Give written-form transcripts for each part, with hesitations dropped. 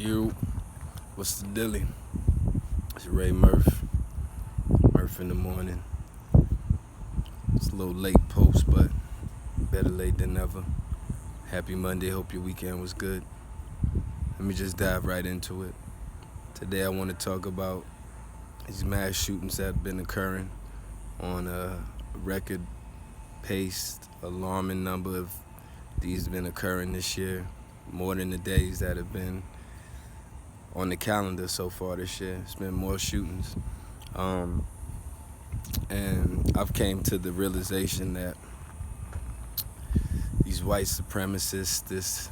You, what's the dilly? It's Ray Murf. Murf in the morning. It's a little late post, but better late than never. Happy Monday. Hope your weekend was good. Let me just dive right into it. Today I want to talk about these mass shootings that have been occurring on a record pace, alarming number of these have been occurring this year, more than the days that have been on the calendar so far this year. It's been more shootings. And I've came to the realization that these white supremacists,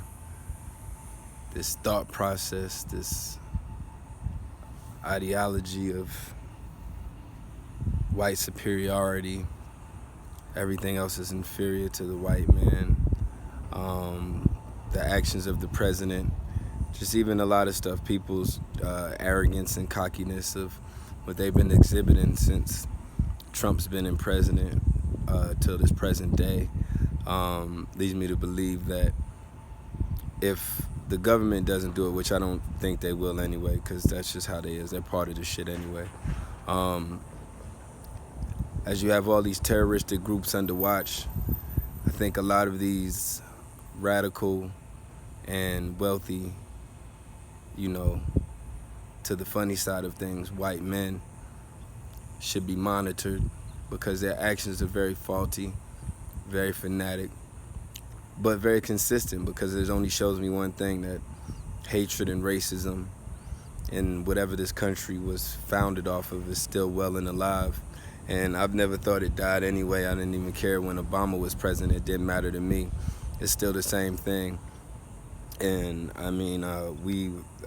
this thought process, this ideology of white superiority, everything else is inferior to the white man, the actions of the president, just even a lot of stuff, people's arrogance and cockiness of what they've been exhibiting since Trump's been in president till this present day, leads me to believe that if the government doesn't do it, which I don't think they will anyway, because that's just how they is, they're part of the shit anyway. As you have all these terroristic groups under watch, I think a lot of these radical and wealthy, to the funny side of things, white men should be monitored because their actions are very faulty, very fanatic, but very consistent, because it only shows me one thing, that hatred and racism in whatever this country was founded off of is still well and alive. And I've never thought it died anyway. I didn't even care when Obama was president. It didn't matter to me. It's still the same thing. And I mean, a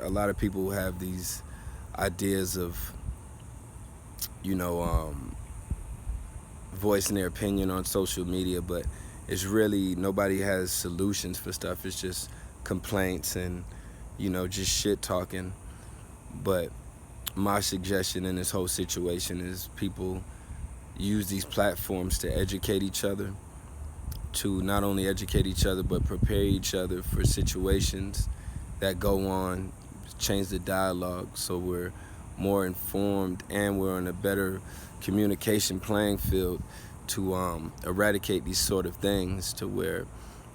lot of people have these ideas of, voicing their opinion on social media, but it's really, nobody has solutions for stuff. It's just complaints and, just shit talking. But my suggestion in this whole situation is people use these platforms to educate each other, to not only educate each other, but prepare each other for situations that go on, change the dialogue so we're more informed and we're on a better communication playing field to eradicate these sort of things, to where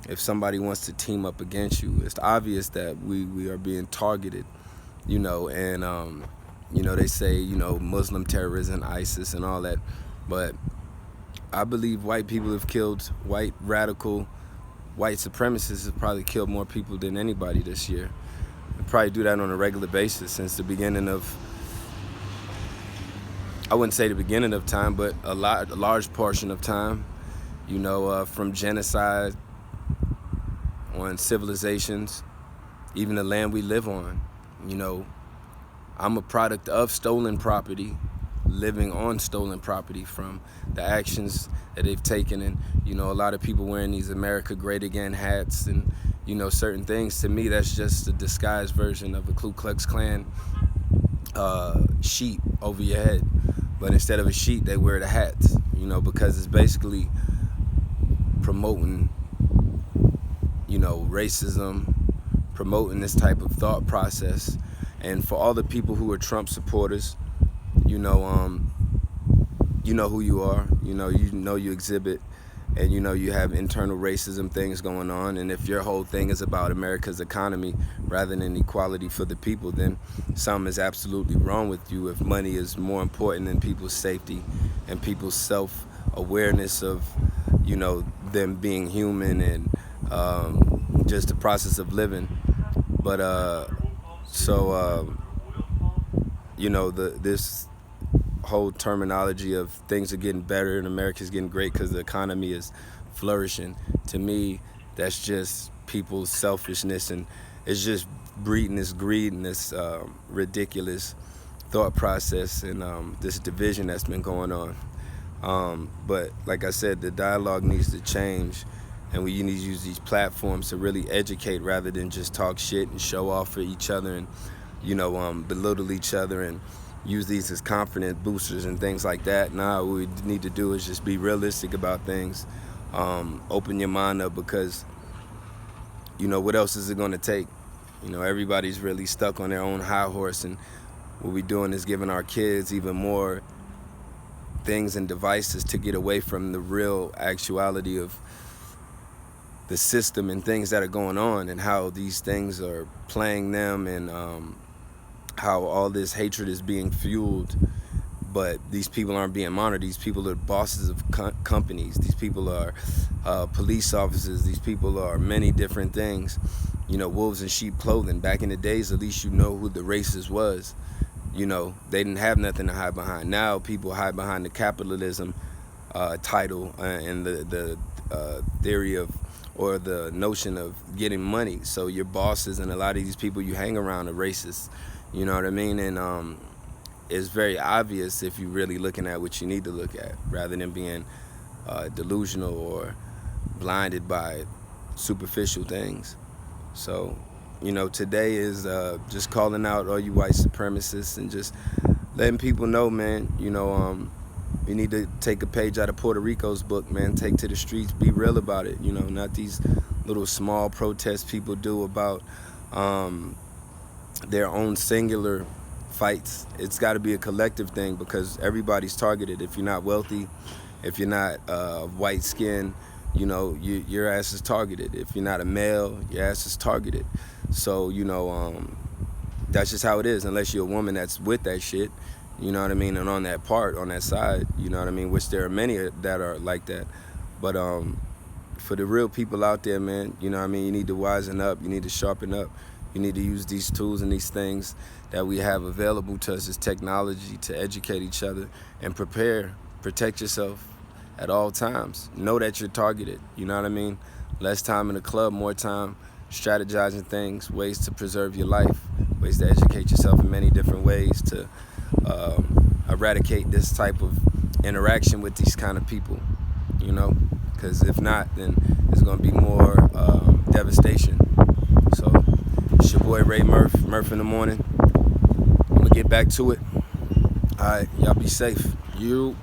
if somebody wants to team up against you, it's obvious that we are being targeted, and they say, Muslim terrorism, ISIS and all that, but I believe white people have killed, white supremacists have probably killed more people than anybody this year. They probably do that on a regular basis since the beginning of, I wouldn't say the beginning of time, but a large portion of time, from genocide on civilizations, even the land we live on. I'm a product of stolen property, living on stolen property from the actions that they've taken. And, a lot of people wearing these America Great Again hats and, certain things. To me, that's just a disguised version of a Ku Klux Klan sheet over your head. But instead of a sheet, they wear the hats, because it's basically promoting, racism, promoting this type of thought process. And for all the people who are Trump supporters, you know who you are, you exhibit, and you have internal racism things going on. And if your whole thing is about America's economy rather than equality for the people, then something is absolutely wrong with you. If money is more important than people's safety and people's self-awareness of, them being human and just the process of living. But this whole terminology of things are getting better and America's getting great because the economy is flourishing, to me, that's just people's selfishness, and it's just breeding this greed and this ridiculous thought process and this division that's been going on. But like I said, the dialogue needs to change, and we need to use these platforms to really educate rather than just talk shit and show off for each other and belittle each other and use these as confidence boosters and things like that. Nah, what we need to do is just be realistic about things. Open your mind up, because what else is it going to take? You know, everybody's really stuck on their own high horse, and what we're doing is giving our kids even more things and devices to get away from the real actuality of the system and things that are going on, and how these things are playing them, and how all this hatred is being fueled. But these people aren't being monitored. These people are bosses of companies. These people are police officers. These people are many different things. You know, wolves in sheep clothing. Back in the days, at least you know who the racist was. You know, they didn't have nothing to hide behind. Now people hide behind the capitalism title and the theory of, or the notion of getting money. So your bosses and a lot of these people you hang around are racist. You know what I mean? And it's very obvious if you're really looking at what you need to look at, rather than being delusional or blinded by superficial things. So, you know, today is just calling out all you white supremacists and just letting people know, man, you know, you need to take a page out of Puerto Rico's book, man. Take to the streets, be real about it, you know, not these little small protests people do about their own singular fights. It's got to be a collective thing, because everybody's targeted. If you're not wealthy, if you're not white skin, you know, your ass is targeted. If you're not a male, your ass is targeted. So, you know, that's just how it is, unless you're a woman that's with that shit, you know what I mean, and on that part, on that side, you know what I mean, which there are many that are like that. But for the real people out there, man, you know what I mean, you need to wisen up, you need to sharpen up, you need to use these tools and these things that we have available to us as technology to educate each other and protect yourself at all times. Know that you're targeted, you know what I mean? Less time in the club, more time strategizing things, ways to preserve your life, ways to educate yourself in many different ways to eradicate this type of interaction with these kind of people, you know? Because if not, then there's going to be more devastation. So, it's your boy Ray Murf in the morning. I'm going to get back to it. All right, y'all be safe. You.